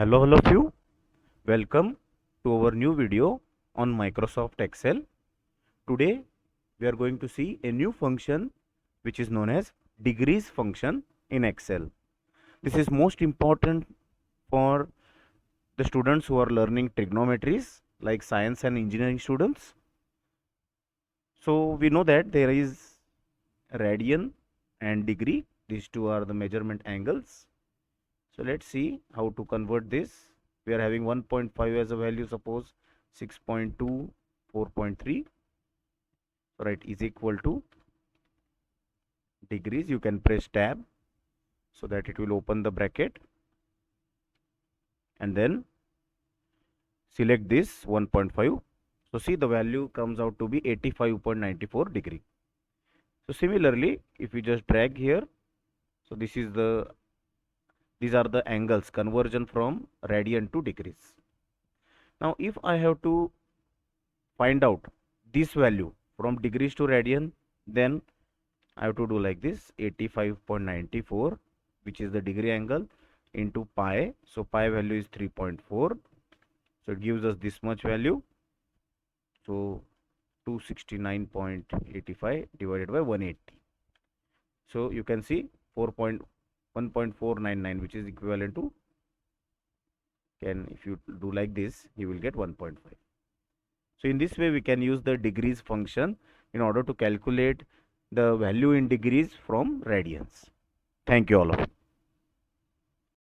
Hello all of you. Welcome to our new video on Microsoft Excel. Today we are going to see a new function which is known as degrees function in Excel. This is most important for the students who are learning trigonometries like science and engineering students. So we know that there is radian and degree. These two are the measurement angles. So let's see how to convert this. We are having 1.5 as a value, suppose 6.2, 4.3, right, is equal to degrees. You can press tab so that it will open the bracket and then select this 1.5. So see, the value comes out to be 85.94 degree. So similarly, if you just drag here, so these are the angles conversion from radian to degrees. Now if I have to find out this value from degrees to radian, then I have to do like this: 85.94, which is the degree angle, into pi. So pi value is 3.4, so it gives us this much value. So 269.85 divided by 180. So you can see 1.499, which is equivalent to, if you do like this, you will get 1.5. So in this way we can use the degrees function in order to calculate the value in degrees from radians. Thank you all of you.